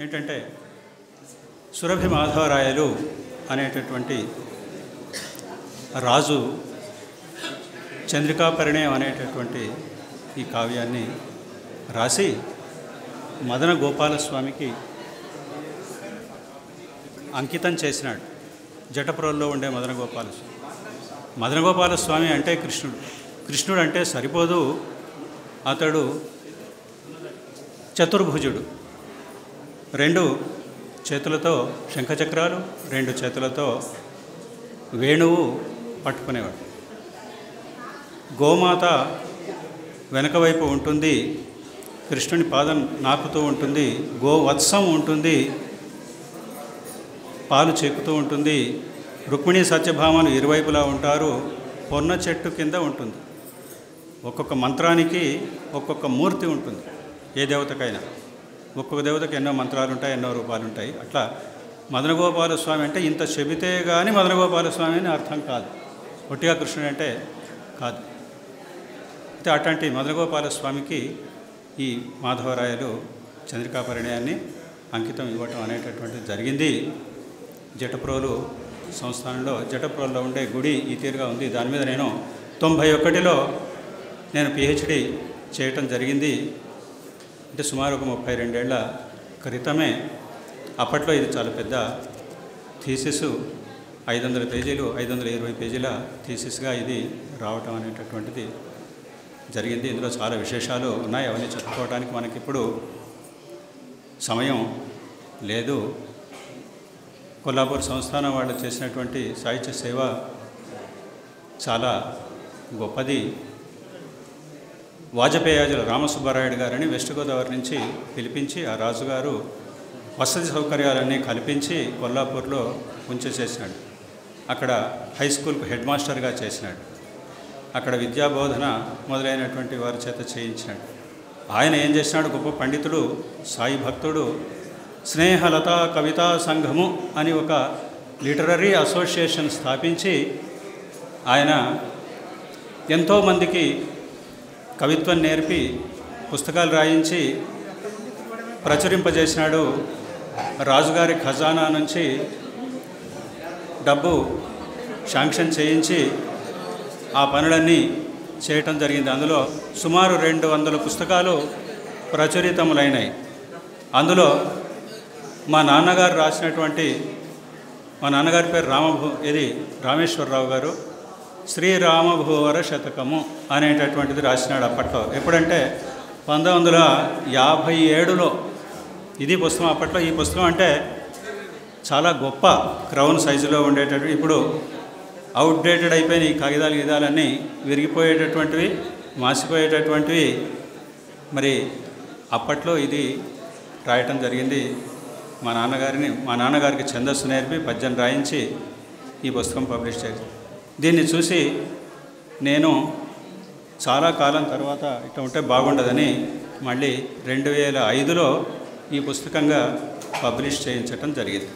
ఏంటంటే సురభి మాధవరాయలు అనేటటువంటి రాజు చంద్రికా పరిణయం అనేటటువంటి ఈ కావ్యాన్ని రాసి మదన గోపాలస్వామికి అంకితం చేసినాడు. జటపురంలో ఉండే మదన గోపాలస్వామి అంటే కృష్ణుడు అంటే సరిపోదు, అతడు చతుర్భుజుడు. 2 చేతులతో శంఖచక్రాలు, 2 చేతులతో వేణువు పట్టుకునేవాడు. గోమాత వెనక వైపు ఉంటుంది, కృష్ణుని పాదం నాకుతూ ఉంటుంది. గోవత్సం ఉంటుంది, పాలు చెక్కుతూ ఉంటుంది. రుక్మిణీ సత్యభామలు ఇరువైపులా ఉంటారు. పొన్న చెట్టు కింద ఉంటుంది. ఒక్కొక్క మంత్రానికి ఒక్కొక్క మూర్తి ఉంటుంది. ఏ దేవతకైనా ఒక్కొక్క దేవతకి ఎన్నో మంత్రాలు ఉంటాయి, ఎన్నో రూపాలు ఉంటాయి. అట్లా మదనగోపాల స్వామి అంటే ఇంత చెబితే కానీ మదనగోపాల స్వామి అని అర్థం కాదు, ఒట్టిగా కృష్ణుడు అంటే కాదు. అయితే అట్లాంటి మదనగోపాల స్వామికి ఈ మాధవరాయలు చంద్రికా పరిణయాన్ని అంకితం ఇవ్వటం అనేటటువంటిది జరిగింది. జటప్రోలు సంస్థానంలో జటప్రోల్లో ఉండే గుడి ఈ తీరుగా ఉంది. దాని మీద నేను 91లో నేను PhD చేయటం జరిగింది. అంటే సుమారు ఒక 32 ఏళ్ల క్రితమే. అప్పట్లో ఇది చాలా పెద్ద థీసిస్, 500 పేజీలు 520 పేజీల థీసిస్గా ఇది రావటం అనేటటువంటిది జరిగింది. ఇందులో చాలా విశేషాలు ఉన్నాయి, అవన్నీ చెప్పుకోవడానికి మనకిప్పుడు సమయం లేదు. కొల్లాపూర్ సంస్థానం వాళ్ళు చేసినటువంటి సాహిత్య సేవ చాలా గొప్పది. వాజపేయాజుల రామసుబ్బారాయుడు గారని వెస్ట్ గోదావరి నుంచి పిలిపించి ఆ రాజుగారు వసతి సౌకర్యాలన్నీ కల్పించి కొల్లాపూర్లో ఉంచేసేసినాడు. అక్కడ హై స్కూల్కు హెడ్ మాస్టర్గా చేసినాడు. అక్కడ విద్యాబోధన మొదలైనటువంటి వారి చేత చేయించినాడు. ఆయన ఏం చేసినాడు, గొప్ప పండితుడు, సాయి భక్తుడు, స్నేహలతా కవితా సంఘము అని ఒక లిటరరీ అసోసియేషన్ స్థాపించి ఆయన ఎంతోమందికి కవిత్వం నేర్పి పుస్తకాలు రాయించి ప్రచురింపజేసినాడు. రాజుగారి ఖజానా నుంచి డబ్బు శాంక్షన్ చేయించి ఆ పనులన్నీ చేయటం జరిగింది. అందులో సుమారు 200 పుస్తకాలు ప్రచురితములైనాయి. అందులో మా నాన్నగారు రాసినటువంటి, మా నాన్నగారి పేరు రామేశ్వరరావు గారు, శ్రీరామభూవర శతకము అనేటటువంటిది రాసినాడు అప్పట్లో. ఎప్పుడంటే 1957లో ఇది పుస్తకం. అప్పట్లో ఈ పుస్తకం అంటే చాలా గొప్ప క్రౌన్ సైజులో ఉండేటటువంటి, ఇప్పుడు అవుట్డేటెడ్ అయిపోయిన ఈ కాగితాలన్నీ విరిగిపోయేటటువంటివి, మాసిపోయేటటువంటివి. మరి అప్పట్లో ఇది రాయటం జరిగింది. మా నాన్నగారికి ఛందస్సు నేర్పి పద్యం రాయించి ఈ పుస్తకం పబ్లిష్ చేసి, దీన్ని చూసి నేను చాలా కాలం తర్వాత ఇట్లా ఉంటే బాగుండదని మళ్ళీ 2005లో ఈ పుస్తకంగా పబ్లిష్ చేయించటం జరిగింది.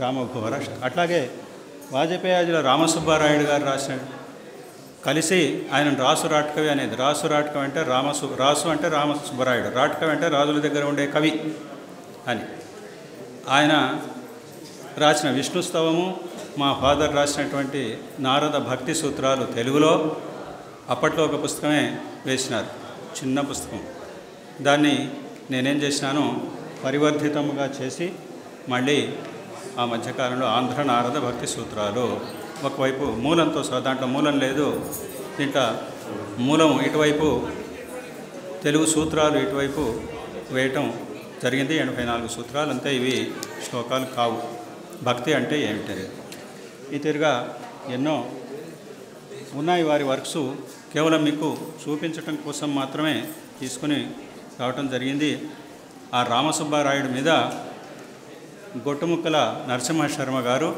రామభూవర. అట్లాగే వాజపేయాజుల రామసుబ్బారాయుడు గారు రాసినాడు. కలిసి ఆయన రాసు రాట్కవి అనేది, రాసు రాట్కవి అంటే రాసు అంటే రామసుబ్బరాయుడు, రాట్కవి అంటే రాజుల దగ్గర ఉండే కవి అని. ఆయన రాసిన విష్ణుస్తవము, మా ఫాదర్ రాసినటువంటి నారద భక్తి సూత్రాలు తెలుగులో అప్పట్లో ఒక పుస్తకమే వేసినారు, చిన్న పుస్తకం. దాన్ని నేనేం చేసినాను, పరివర్ధితముగా చేసి మళ్ళీ ఆ మధ్యకాలంలో ఆంధ్ర నారద భక్తి సూత్రాలు, ఒకవైపు మూలంతో సహా, దాంట్లో మూలం లేదు, దీంట్లో మూలం ఇటువైపు, తెలుగు సూత్రాలు ఇటువైపు వేయటం జరిగింది. 84 సూత్రాలు అంతే. ఇవి శ్లోకాలు కావు. భక్తి అంటే ఏమిటది? ఈ తీరుగా ఎన్నో ఉన్నాయి వారి వర్క్స్. కేవలం మీకు చూపించటం కోసం మాత్రమే తీసుకుని రావటం జరిగింది. ఆ రామసుబ్బారాయుడు మీద గొట్టుముక్కల నరసింహశర్మ గారు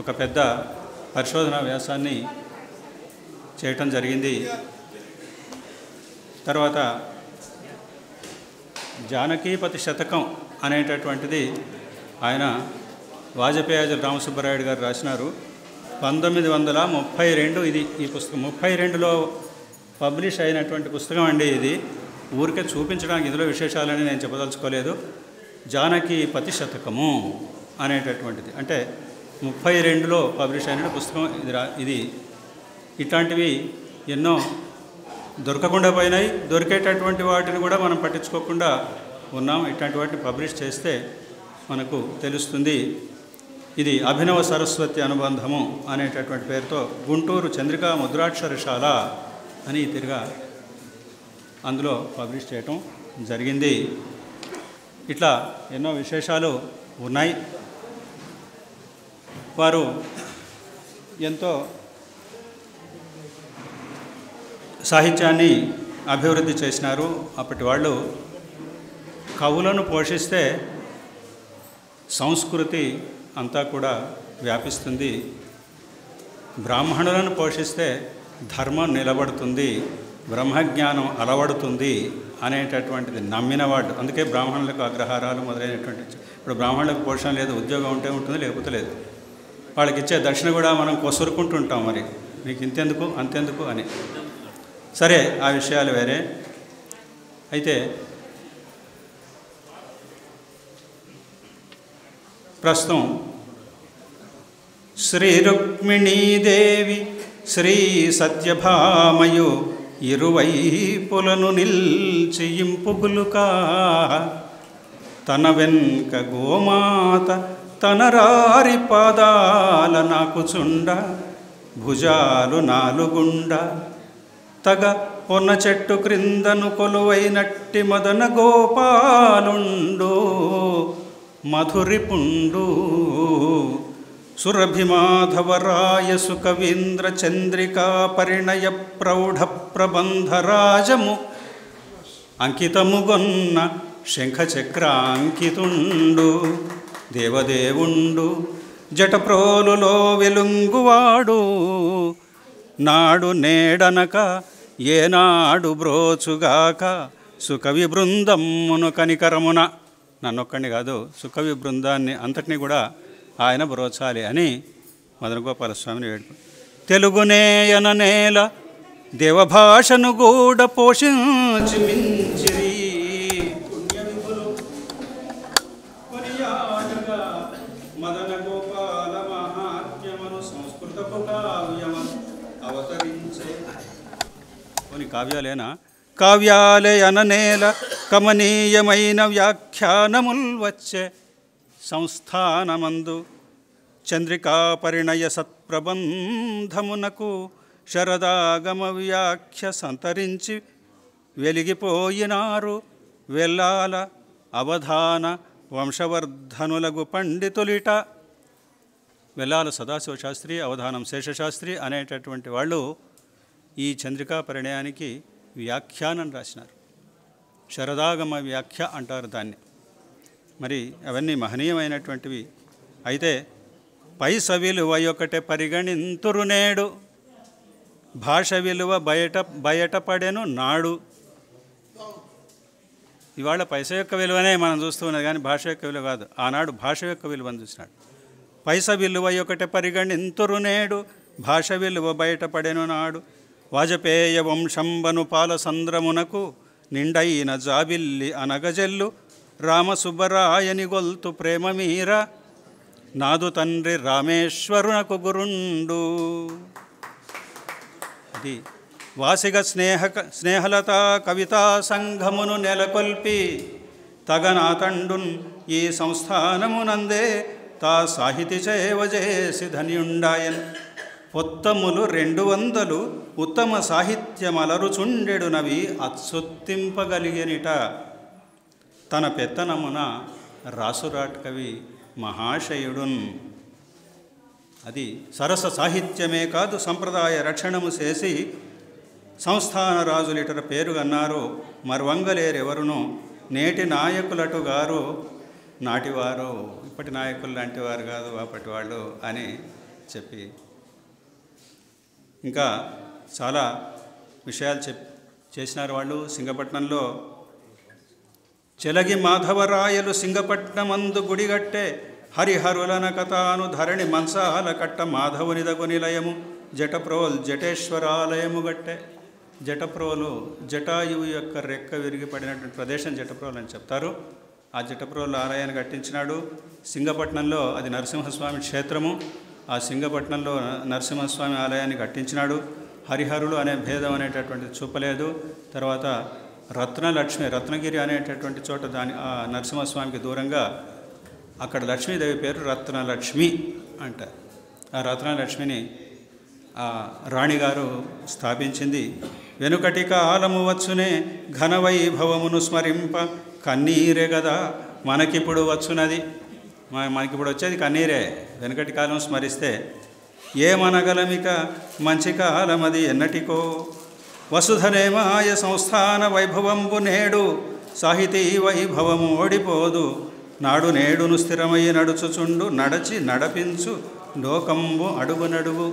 ఒక పెద్ద పరిశోధనా వ్యాసాన్ని చేయటం జరిగింది. తర్వాత జానకీపతి శతకం అనేటటువంటిది ఆయన వాజపేయాజుల రామసుబ్బరాయుడు గారు రాసినారు. 1932 ఇది ఈ పుస్తకం. 32లో పబ్లిష్ అయినటువంటి పుస్తకం అండి ఇది. ఊరికే చూపించడానికి ఇందులో విశేషాలని నేను చెప్పదలుచుకోలేదు. జానకి పతి శతకము అనేటటువంటిది. అంటే 32లో పబ్లిష్ అయిన పుస్తకం ఇది. ఇట్లాంటివి ఎన్నో దొరకకుండా పోయినాయి. దొరికేటటువంటి వాటిని కూడా మనం పట్టించుకోకుండా ఉన్నాం. ఇట్లాంటి వాటిని పబ్లిష్ చేస్తే మనకు తెలుస్తుంది. ఇది అభినవ సరస్వతి అనుబంధము అనేటటువంటి పేరుతో గుంటూరు చంద్రికా ముద్రాక్షరశాల అని తిరిగా అందులో పబ్లిష్ చేయటం జరిగింది. ఇట్లా ఎన్నో విశేషాలు ఉన్నాయి. వారు ఎంతో సాహిత్యాన్ని అభివృద్ధి చేసినారు. అప్పటి వాళ్ళు కవులను పోషిస్తే సంస్కృతి అంతా కూడా వ్యాపిస్తుంది, బ్రాహ్మణులను పోషిస్తే ధర్మం నిలబడుతుంది, బ్రహ్మజ్ఞానం అలవడుతుంది అనేటటువంటిది నమ్మినవాడు. అందుకే బ్రాహ్మణులకు అగ్రహారాలు మొదలైనటువంటి. ఇప్పుడు బ్రాహ్మణులకు పోషణ లేదు, ఉద్యోగం ఉంటే ఉంటుంది, లేకపోతే లేదు. వాళ్ళకి ఇచ్చే దక్షిణ కూడా మనం కొసురుకుంటుంటాం, మరి మీకు ఇంతెందుకు అంతెందుకు అని. సరే, ఆ విషయాలు వేరే. అయితే ప్రస్తుతం శ్రీ రుక్మిణీదేవి శ్రీ సత్యభామయు ఇరువైపులను నిల్చి ఇంపుగులుకా తన వెన్క గోమాత తన రారి పాదాల నాకుచుండ భుజాలు నాలుగుండ తగ పొన్న చెట్టు క్రిందను కొలువైనట్టి మదన గోపాలుండు మధురిపుండు సురభిమాధవరాయ సుకవీంద్ర చంద్రికా పరిణయ ప్రౌఢ ప్రబంధరాజము అంకితముగొన్న శంఖచక్రాంకితుండు దేవదేవుండు జటప్రోలులో వెలుంగువాడు నాడు నేడనక ఏనాడు బ్రోచుగాక సుకవి బృందమ్మును కనికరమున. నన్నొక్కడిని కాదు, సుకవి బృందాన్ని అంతటినీ కూడా ఆయన బ్రోచాలి అని మదనగోపాలస్వామిని వేడుకు. తెలుగునేయన నేల దేవభాషను గూడ పోషించి మించిరి మదన గోపాల మహాత్మ్యమను సంస్కృతపు కావ్యమ అవతరించే. కొన్ని కావ్యాలేనా? కావ్యాలే అననేల కమనీయమైన వ్యాఖ్యానముల్ వచ్చే సంస్థానమందు చంద్రికా పరిణయ సత్ప్రబంధమునకు శరదాగమ వ్యాఖ్య సంతరించి వెలిగిపోయినారు వెల్లాల అవధాన వంశవర్ధనులగు పండితులిట. వెల్లాల సదాశివశాస్త్రి, అవధానం శేషశాస్త్రి అనేటటువంటి వాళ్ళు ఈ చంద్రికా పరిణయానికి వ్యాఖ్యానం రాసినారు. శరదాగమ వ్యాఖ్య అంటారు దాన్ని. మరి అవన్నీ మహనీయమైనటువంటివి. అయితే పైస విలువ ఒకటే పరిగణింతురు నేడు, భాష విలువ బయటపడెను నాడు. ఇవాళ పైస యొక్క విలువనే మనం చూస్తూ ఉన్నది, కానీ భాష యొక్క విలువ కాదు. ఆనాడు భాష యొక్క విలువను చూసినాడు. పైస విలువ ఒకటే పరిగణింతురు నేడు, భాష విలువ బయటపడెను నాడు. వాజపేయ వంశంబను పాలసంద్రమునకు నిండైన జాబిల్లి అనగజెల్లు రామసుబ్బరాయని గొల్తు ప్రేమ మీర నాదు తండ్రి రామేశ్వరునకు గురుండు. అది వాసిగ స్నేహలతా కవితా సంఘమును నెలకొల్పి తగనాతండున్ ఈ సంస్థానమునందే తా సాహితీ చేవజేసి ధన్యుండాయన్. పొత్తములు 200 ఉత్తమ సాహిత్యమలరుచుండెడునవి అత్సొత్తింపగలిగినిట. తన పెత్తనమున రాసురాట్ కవి మహాశయుడున్. అది సరస సాహిత్యమే కాదు, సంప్రదాయ రక్షణము చేసి సంస్థాన రాజులిటర పేరుగన్నారు మర్వంగలేరెవరును. నేటి నాయకులటు గారు నాటివారు, ఇప్పటి నాయకులు లాంటి వారు కాదు అప్పటి వాళ్ళు అని చెప్పి ఇంకా చాలా విషయాలు చేసినారు వాళ్ళు. సింగపట్నంలో చెలగి మాధవరాయలు సింగపట్నమందు గుడిగట్టే హరిహరులన కథాను ధరణి మంసాల కట్ట మాధవునిదగు నిలయము జటప్రోల్ జటేశ్వరాలయము గట్టే. జటప్రోలు జటాయువు యొక్క రెక్క విరిగి పడినటువంటి ప్రదేశం జటప్రోల్ అని చెప్తారు. ఆ జటప్రోలు ఆలయాన్ని కట్టించినాడు. సింగపట్నంలో అది నరసింహస్వామి క్షేత్రము. ఆ సింగపట్నంలో నరసింహస్వామి ఆలయాన్ని కట్టించినాడు. హరిహరులు అనే భేదం అనేటటువంటిది చూపలేదు. తర్వాత రత్నలక్ష్మి, రత్నగిరి అనేటటువంటి చోట ఆ నరసింహస్వామికి దూరంగా అక్కడ లక్ష్మీదేవి పేరు రత్నలక్ష్మి అంటారు. ఆ రత్నలక్ష్మిని ఆ రాణిగారు స్థాపించింది. వెనుకటి కాలము వచ్చునే ఘనవైభవమును స్మరింప కన్నీరే కదా మనకిప్పుడు వచ్చున్నది. మనకిప్పుడు వచ్చేది కన్నీరే. వెనుకటి కాలం స్మరిస్తే ఏమనగలమిక మంచి కాలమది ఎన్నటికో. వసుధనేమాయ సంస్థాన వైభవంబు నేడు సాహితీ వైభవము ఓడిపోదు. నాడు నేడును స్థిరమై నడుచుచుండు నడచి నడపించు లోకంబు అడుగు నడువు.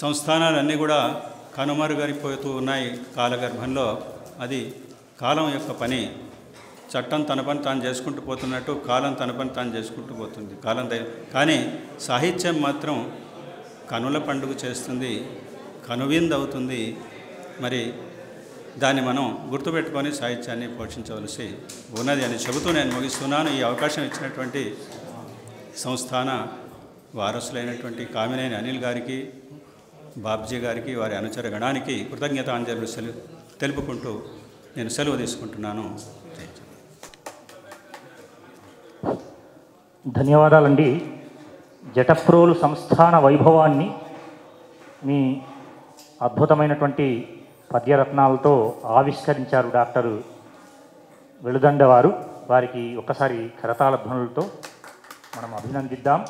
సంస్థానాలన్నీ కూడా కనుమరుగైపోతూ ఉన్నాయి కాలగర్భంలో. అది కాలం యొక్క పని. చట్టం తన పని తాను చేసుకుంటూ పోతున్నట్టు కాలం తన పని తాను చేసుకుంటూ పోతుంది. కానీ సాహిత్యం మాత్రం కనుల పండుగ చేస్తుంది, కనువిందవుతుంది. మరి దాన్ని మనం గుర్తుపెట్టుకొని సాహిత్యాన్ని పోషించవలసి ఉన్నది అని చెబుతూ నేను ముగిస్తున్నాను. ఈ అవకాశం ఇచ్చినటువంటి సంస్థాన వారసులైనటువంటి కామినేని అనిల్ గారికి, బాబ్జీ గారికి, వారి అనుచర గణానికి కృతజ్ఞతాంజలులు తెలుపుకుంటూ నేను సెలవు తీసుకుంటున్నాను. ధన్యవాదాలండి. జటప్రోలు సంస్థాన వైభవాన్ని మీ అద్భుతమైనటువంటి పద్యరత్నాలతో ఆవిష్కరించారు డాక్టర్ వెలుదండ వారు. వారికి ఒక్కసారి కరతాళ ధ్వనులతో మనం అభినందిద్దాం.